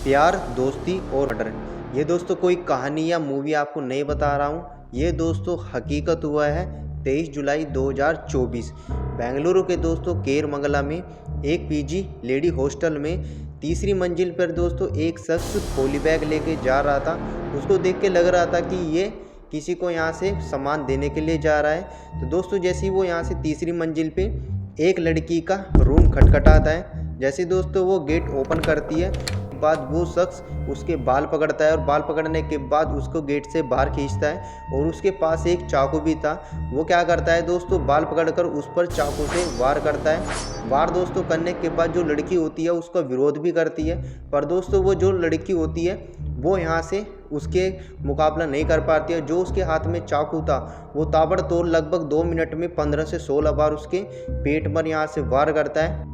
प्यार, दोस्ती और मर्डर। ये दोस्तों कोई कहानी या मूवी आपको नहीं बता रहा हूँ, ये दोस्तों हकीकत हुआ है 23 जुलाई 2024 बेंगलुरु के दोस्तों केरमंगला में एक पीजी लेडी हॉस्टल में तीसरी मंजिल पर दोस्तों एक शख्स पॉली बैग लेके जा रहा था। उसको देख के लग रहा था कि ये किसी को यहाँ से सामान देने के लिए जा रहा है। तो दोस्तों जैसे ही वो यहाँ से तीसरी मंजिल पे एक लड़की का रूम खटखटाता है, जैसे दोस्तों वो गेट ओपन करती है बाद वो शख्स उसके बाल पकड़ता है और बाल पकड़ने के बाद उसको गेट से बाहर खींचता है और उसके पास एक चाकू भी था। वो क्या करता है दोस्तों, बाल पकड़कर उस पर चाकू से वार करता है। वार दोस्तों करने के बाद जो लड़की होती है उसका विरोध भी करती है, पर दोस्तों वो जो लड़की होती है वो यहाँ से उसके मुकाबला नहीं कर पाती है। जो उसके हाथ में चाकू था वो ताबड़तोड़ लगभग 2 मिनट में 15 से 16 बार उसके पेट पर यहाँ से वार करता है।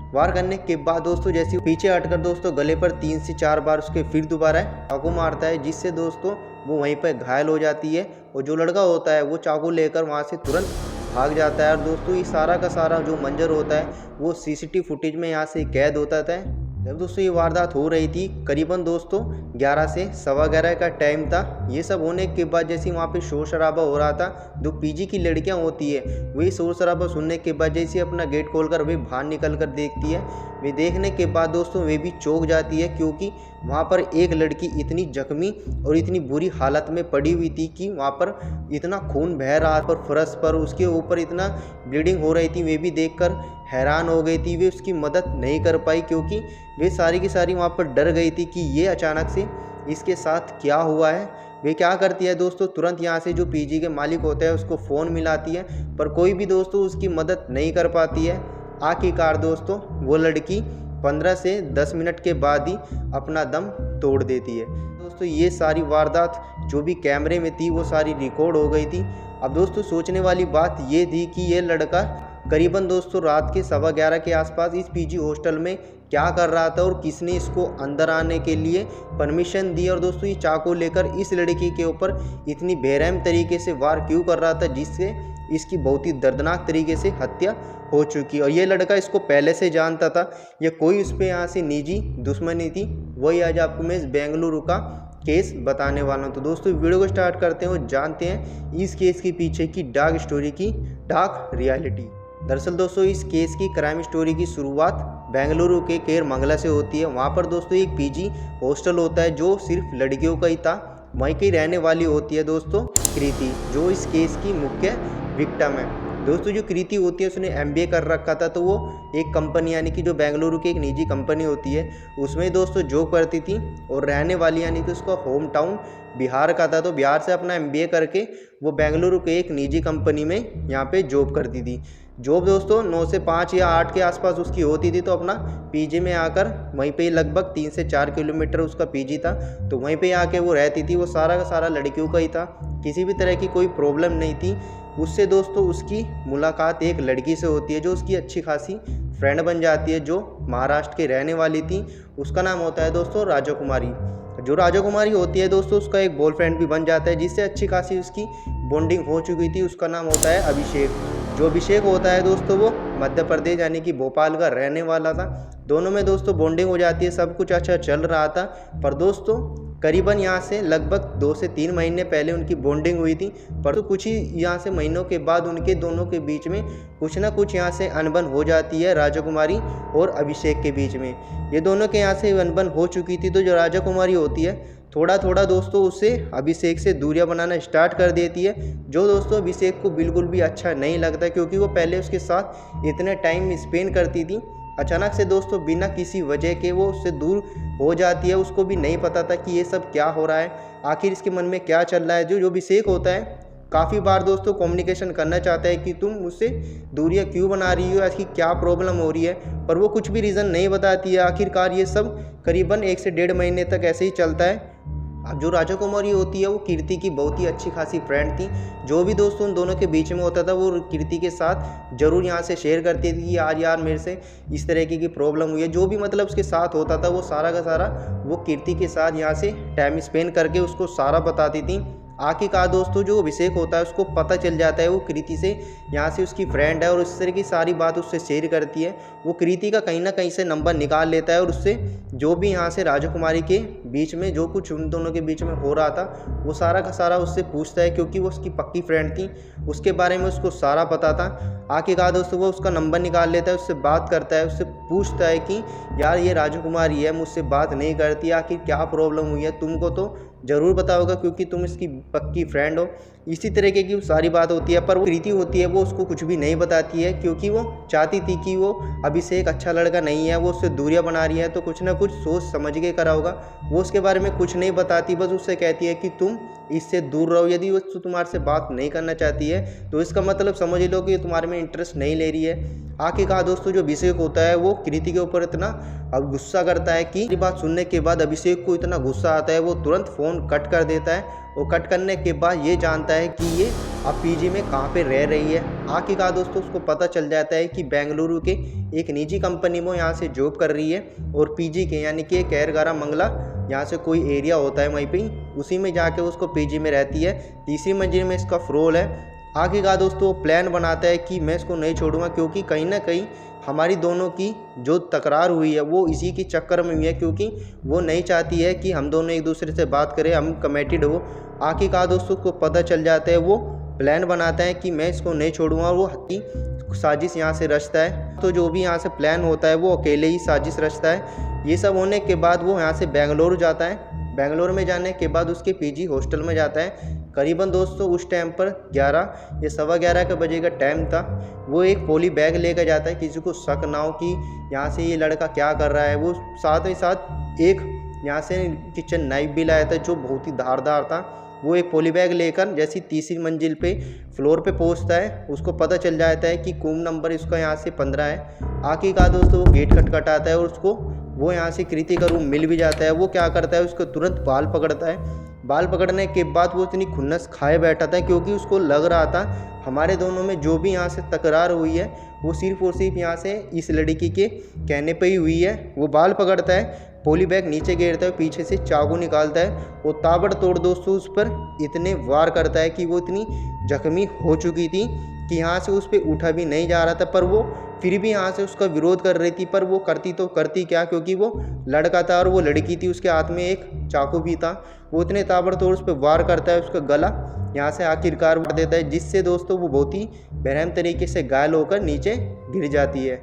वार करने के बाद दोस्तों जैसे पीछे हटकर दोस्तों गले पर 3 से 4 बार उसके फिर दोबारा चाकू मारता है, जिससे दोस्तों वो वहीं पर घायल हो जाती है और जो लड़का होता है वो चाकू लेकर वहां से तुरंत भाग जाता है। और दोस्तों ये सारा का सारा जो मंजर होता है वो सीसीटीवी फुटेज में यहाँ से कैद होता था। जब दोस्तों ये वारदात हो रही थी करीबन दोस्तों 11 से 11:15 का टाइम था। ये सब होने के बाद जैसे वहाँ पे शोर शराबा हो रहा था, जो पीजी की लड़कियाँ होती है वही शोर शराबा सुनने के बाद जैसे अपना गेट खोलकर वे बाहर निकल कर देखती है। वे देखने के बाद दोस्तों वे भी चौंक जाती है, क्योंकि वहाँ पर एक लड़की इतनी जख्मी और इतनी बुरी हालत में पड़ी हुई थी कि वहाँ पर इतना खून बह रहा पर फर्श पर उसके ऊपर इतना ब्लीडिंग हो रही थी। वे भी देखकर हैरान हो गई थी। वे उसकी मदद नहीं कर पाई क्योंकि वे सारी की सारी वहाँ पर डर गई थी कि ये अचानक से इसके साथ क्या हुआ है। वे क्या करती है दोस्तों, तुरंत यहाँ से जो पीजी के मालिक होते हैं उसको फ़ोन मिलाती है, पर कोई भी दोस्तों उसकी मदद नहीं कर पाती है। आखिरकार दोस्तों वो लड़की 15 से 10 मिनट के बाद ही अपना दम तोड़ देती है। दोस्तों ये सारी वारदात जो भी कैमरे में थी वो सारी रिकॉर्ड हो गई थी। अब दोस्तों सोचने वाली बात ये थी कि ये लड़का करीबन दोस्तों रात के 11:15 के आसपास इस पीजी हॉस्टल में क्या कर रहा था और किसने इसको अंदर आने के लिए परमिशन दी, और दोस्तों ये चाकू लेकर इस लड़की के ऊपर इतनी बेरहम तरीके से वार क्यों कर रहा था, जिससे इसकी बहुत ही दर्दनाक तरीके से हत्या हो चुकी। और ये लड़का इसको पहले से जानता था या कोई उस पर यहाँ से निजी दुश्मनी थी, वही आज आपको मैं इस बेंगलुरु का केस बताने वाला हूँ। तो दोस्तों वीडियो को स्टार्ट करते हैं और जानते हैं इस केस के पीछे की डार्क स्टोरी की डार्क रियलिटी। दरअसल दोस्तों इस केस की क्राइम स्टोरी की शुरुआत बेंगलुरु के केरमंगला से होती है। वहाँ पर दोस्तों एक पीजी हॉस्टल होता है जो सिर्फ लड़कियों का ही था। वहीं की रहने वाली होती है दोस्तों कृति, जो इस केस की मुख्य विक्टिम है। दोस्तों जो कृति होती है उसने MBA कर रखा था, तो वो एक कंपनी यानी कि जो बेंगलुरु की एक निजी कंपनी होती है उसमें दोस्तों जॉब करती थी, और रहने वाली यानी कि उसका होम टाउन बिहार का था। तो बिहार से अपना MBA करके वो बेंगलुरु के एक निजी कंपनी में यहाँ पे जॉब करती थी। जॉब दोस्तों 9 से 5 या 8 के आसपास उसकी होती थी। तो अपना पीजी में आकर वहीं पे लगभग 3 से 4 किलोमीटर उसका पीजी था, तो वहीं पे आके वो रहती थी। वो सारा का सारा लड़कियों का ही था, किसी भी तरह की कोई प्रॉब्लम नहीं थी उससे। दोस्तों उसकी मुलाकात एक लड़की से होती है जो उसकी अच्छी खासी फ्रेंड बन जाती है, जो महाराष्ट्र की रहने वाली थी। उसका नाम होता है दोस्तों राजा कुमारी। जो राजा कुमारी होती है दोस्तों उसका एक बॉयफ्रेंड भी बन जाता है, जिससे अच्छी खासी उसकी बॉन्डिंग हो चुकी थी। उसका नाम होता है अभिषेक। जो अभिषेक होता है दोस्तों वो मध्य प्रदेश यानी कि भोपाल का रहने वाला था। दोनों में दोस्तों बॉन्डिंग हो जाती है, सब कुछ अच्छा चल रहा था। पर दोस्तों करीबन यहाँ से लगभग 2 से 3 महीने पहले उनकी बॉन्डिंग हुई थी, पर तो कुछ ही यहाँ से महीनों के बाद उनके दोनों के बीच में कुछ ना कुछ यहाँ से अनबन हो जाती है राजा कुमारी और अभिषेक के बीच में। ये दोनों के यहाँ से अनबन हो चुकी थी, तो जो राजा कुमारी होती है थोड़ा थोड़ा दोस्तों उससे अभिषेक से दूरियां बनाना स्टार्ट कर देती है, जो दोस्तों अभिषेक को बिल्कुल भी अच्छा नहीं लगता, क्योंकि वो पहले उसके साथ इतने टाइम स्पेंड करती थी। अचानक से दोस्तों बिना किसी वजह के वो उससे दूर हो जाती है। उसको भी नहीं पता था कि ये सब क्या हो रहा है, आखिर इसके मन में क्या चल रहा है। जो अभिषेक होता है काफ़ी बार दोस्तों कम्युनिकेशन करना चाहता है कि तुम मुझसे दूरियां क्यों बना रही हो, ऐसी क्या प्रॉब्लम हो रही है, पर वो कुछ भी रीज़न नहीं बताती है। आखिरकार ये सब करीबन 1 से 1.5 महीने तक ऐसे ही चलता है। अब जो राजा कुमारी होती है वो कीर्ति की बहुत ही अच्छी खासी फ्रेंड थी। जो भी दोस्तों उन दोनों के बीच में होता था वो कीर्ति के साथ ज़रूर यहाँ से शेयर करती थी कि आज यार मेरे से इस तरीके की प्रॉब्लम हुई है। जो भी मतलब उसके साथ होता था वो सारा का सारा वो कीर्ति के साथ यहाँ से टाइम स्पेंड करके उसको सारा बताती थी। आखिरकार दोस्तों जो अभिषेक होता है उसको पता चल जाता है वो कृति से यहाँ से उसकी फ्रेंड है और इस तरह की सारी बात उससे शेयर करती है। वो कृति का कहीं ना कहीं से नंबर निकाल लेता है और उससे जो भी यहाँ से राजकुमारी के बीच में जो कुछ उन दोनों के बीच में हो रहा था वो सारा का सारा उससे पूछता है, क्योंकि वो उसकी पक्की फ्रेंड थी, उसके बारे में उसको सारा पता था। आखिरकार दोस्तों वो उसका नंबर निकाल लेता है, उससे बात करता है, उससे पूछता है कि यार ये राजकुमारी है, मुझसे बात नहीं करती, आखिर क्या प्रॉब्लम हुई है, तुमको तो ज़रूर पता होगा क्योंकि तुम इसकी पक्की फ्रेंड हो। इसी तरीके की सारी बात होती है, पर वो कृति होती है वो उसको कुछ भी नहीं बताती है, क्योंकि वो चाहती थी कि वो अभिषेक अच्छा लड़का नहीं है, वो उससे दूरियां बना रही है, तो कुछ ना कुछ सोच समझ के करा होगा। वो उसके बारे में कुछ नहीं बताती, बस उससे कहती है कि तुम इससे दूर रहो। यदि वो तुम्हारे से बात नहीं करना चाहती है तो इसका मतलब समझ लो कि तुम्हारे में इंटरेस्ट नहीं ले रही है। आखिरकार दोस्तों जो अभिषेक होता है वो कृति के ऊपर इतना अब गुस्सा करता है कि ये बात सुनने के बाद अभिषेक को इतना गुस्सा आता है वो तुरंत फ़ोन कट कर देता है। और कट करने के बाद ये जानता है कि ये अब पीजी में कहाँ पे रह रही है। आखिरकार दोस्तों उसको पता चल जाता है कि बेंगलुरु के एक निजी कंपनी में यहाँ से जॉब कर रही है और पीजी के यानी कि कैरगारा मंगला यहाँ से कोई एरिया होता है वहीं पे उसी में जाके उसको पीजी में रहती है। तीसरी मंजिल में इसका फ्लोर है। आखिरकार दोस्तों वो प्लान बनाता है कि मैं इसको नहीं छोड़ूंगा, क्योंकि कहीं ना कहीं हमारी दोनों की जो तकरार हुई है वो इसी के चक्कर में हुई है, क्योंकि वो नहीं चाहती है कि हम दोनों एक दूसरे से बात करें, हम कमिटेड हो। आखिरकार दोस्तों को पता चल जाता है, वो प्लान बनाता है कि मैं इसको नहीं छोड़ूंगा और वो हत्ती साजिश यहाँ से रचता है। तो जो भी यहाँ से प्लान होता है वो अकेले ही साजिश रचता है। ये सब होने के बाद वो यहाँ से बेंगलोर जाता है। बेंगलोर में जाने के बाद उसके पीजी हॉस्टल में जाता है। करीबन दोस्तों उस टाइम पर 11 या 11:15 के बजे का टाइम था। वो एक पॉली बैग लेकर जाता है, किसी को शक ना हो कि यहाँ से ये लड़का क्या कर रहा है। वो साथ ही साथ एक यहाँ से किचन नाइफ भी लाया था जो बहुत ही धारदार था। वो एक पॉली बैग लेकर जैसी तीसरी मंजिल पे फ्लोर पे पहुंचता है, उसको पता चल जाता है कि रूम नंबर इसका यहाँ से 15 है। आखिरकार दोस्तों वो गेट खटखटाता है और उसको वो यहाँ से कृति का रूम मिल भी जाता है। वो क्या करता है, उसको तुरंत बाल पकड़ता है। बाल पकड़ने के बाद वो इतनी खुन्नस खाए बैठा था, क्योंकि उसको लग रहा था हमारे दोनों में जो भी यहाँ से तकरार हुई है वो सिर्फ और सिर्फ यहाँ से इस लड़की के कहने पे ही हुई है। वो बाल पकड़ता है, पॉली बैग नीचे गिरता है, पीछे से चाकू निकालता है और ताबड़तोड़ दोस्तों उस पर इतने वार करता है कि वो इतनी जख्मी हो चुकी थी कि यहाँ से उस पर उठा भी नहीं जा रहा था। पर वो फिर भी यहाँ से उसका विरोध कर रही थी, पर वो करती तो करती क्या, क्योंकि वो लड़का था और वो लड़की थी, उसके हाथ में एक चाकू भी था। वो इतने ताबड़तोड़ उस पर वार करता है, उसका गला यहाँ से आखिरकार वार देता है, जिससे दोस्तों वो बहुत ही बेरहम तरीके से घायल होकर नीचे गिर जाती है।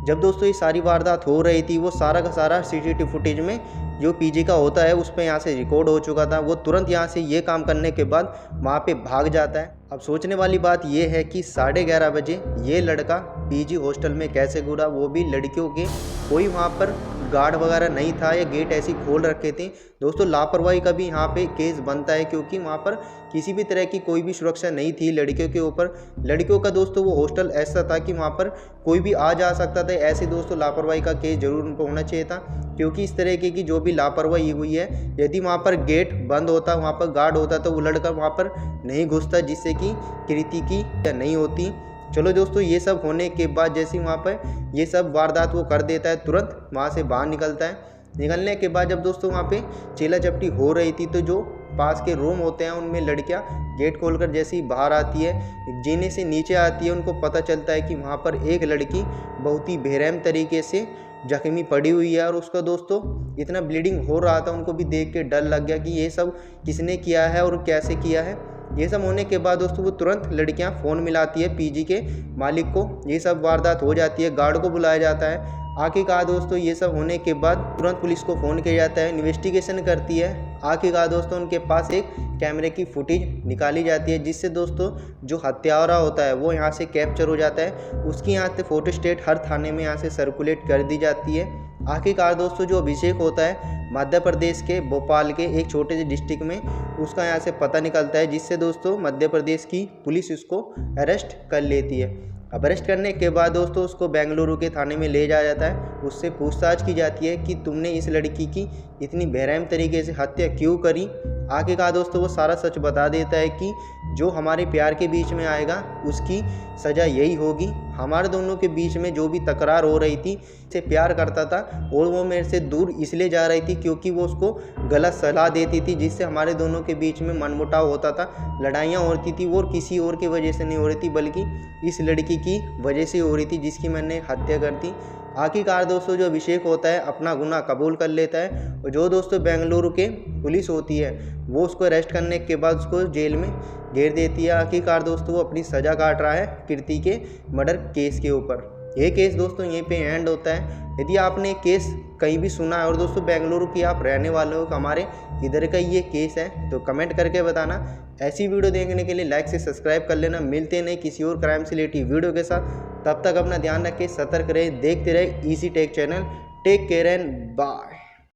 जब दोस्तों ये सारी वारदात हो रही थी वो सारा का सारा सीसीटीवी फुटेज में जो पीजी का होता है उस पर यहाँ से रिकॉर्ड हो चुका था। वो तुरंत यहाँ से ये काम करने के बाद वहाँ पे भाग जाता है। अब सोचने वाली बात ये है कि 11:30 बजे ये लड़का पीजी हॉस्टल में कैसे घुरा, वो भी लड़कियों के कोई वहाँ पर गार्ड वगैरह नहीं था या गेट ऐसी खोल रखे थे। दोस्तों लापरवाही का भी यहाँ पे केस बनता है, क्योंकि वहाँ पर किसी भी तरह की कोई भी सुरक्षा नहीं थी लड़कियों के ऊपर। लड़कियों का दोस्तों वो हॉस्टल ऐसा था कि वहाँ पर कोई भी आ जा सकता था। ऐसे दोस्तों लापरवाही का केस जरूर उनको होना चाहिए था, क्योंकि इस तरीके की जो भी लापरवाही हुई है, यदि वहाँ पर गेट बंद होता, वहाँ पर गार्ड होता तो वो लड़का वहाँ पर नहीं घुसता, जिससे कि कृति की नहीं होती। चलो दोस्तों ये सब होने के बाद जैसे वहाँ पर ये सब वारदात वो कर देता है, तुरंत वहाँ से बाहर निकलता है। निकलने के बाद जब दोस्तों वहाँ पे चीला चपटी हो रही थी तो जो पास के रूम होते हैं उनमें लड़कियाँ गेट खोलकर जैसे ही बाहर आती है, जीने से नीचे आती है, उनको पता चलता है कि वहाँ पर एक लड़की बहुत ही बेरहम तरीके से जख्मी पड़ी हुई है। और उसका दोस्तों इतना ब्लीडिंग हो रहा था, उनको भी देख के डर लग गया कि ये सब किसने किया है और कैसे किया है। ये सब होने के बाद दोस्तों वो तुरंत लड़कियां फ़ोन मिलाती है पीजी के मालिक को। ये सब वारदात हो जाती है, गार्ड को बुलाया जाता है। आखिरकार दोस्तों ये सब होने के बाद तुरंत पुलिस को फ़ोन किया जाता है, इन्वेस्टिगेशन करती है। आखिरकार दोस्तों उनके पास एक कैमरे की फुटेज निकाली जाती है, जिससे दोस्तों जो हत्यारा होता है वो यहाँ से कैप्चर हो जाता है। उसकी यहाँ से फोटो स्टेट हर थाने में यहाँ से सर्कुलेट कर दी जाती है। आखिरकार दोस्तों जो अभिषेक होता है मध्य प्रदेश के भोपाल के एक छोटे से डिस्ट्रिक्ट में, उसका यहाँ से पता निकलता है, जिससे दोस्तों मध्य प्रदेश की पुलिस उसको अरेस्ट कर लेती है। अब अरेस्ट करने के बाद दोस्तों उसको बेंगलुरु के थाने में ले जाया जाता है। उससे पूछताछ की जाती है कि तुमने इस लड़की की इतनी बेरहम तरीके से हत्या क्यों करी। आखिरकार दोस्तों वो सारा सच बता देता है कि जो हमारे प्यार के बीच में आएगा उसकी सज़ा यही होगी। हमारे दोनों के बीच में जो भी तकरार हो रही थी, से प्यार करता था और वो मेरे से दूर इसलिए जा रही थी क्योंकि वो उसको गलत सलाह देती थी, जिससे हमारे दोनों के बीच में मनमुटाव होता था, लड़ाइयाँ होती थी। और किसी और की वजह से नहीं हो रही थी बल्कि इस लड़की की वजह से हो रही थी जिसकी मैंने हत्या कर दी। आखिरकार दोस्तों जो अभिषेक होता है अपना गुनाह कबूल कर लेता है और जो दोस्तों बेंगलुरु के पुलिस होती है वो उसको अरेस्ट करने के बाद उसको जेल में घेर देती है। आखिरकार दोस्तों वो अपनी सज़ा काट रहा है कीर्ति के मर्डर केस के ऊपर। ये केस दोस्तों यहीं पे एंड होता है। यदि आपने केस कहीं भी सुना है और दोस्तों बेंगलुरु की आप रहने वाले हो, हमारे इधर का ये केस है, तो कमेंट करके बताना। ऐसी वीडियो देखने के लिए लाइक से सब्सक्राइब कर लेना। मिलते नहीं किसी और क्राइम से रिलेटेड वीडियो के साथ। तब तक अपना ध्यान रखें, सतर्क रहे, देखते रहे easy tech channel. Take care and bye.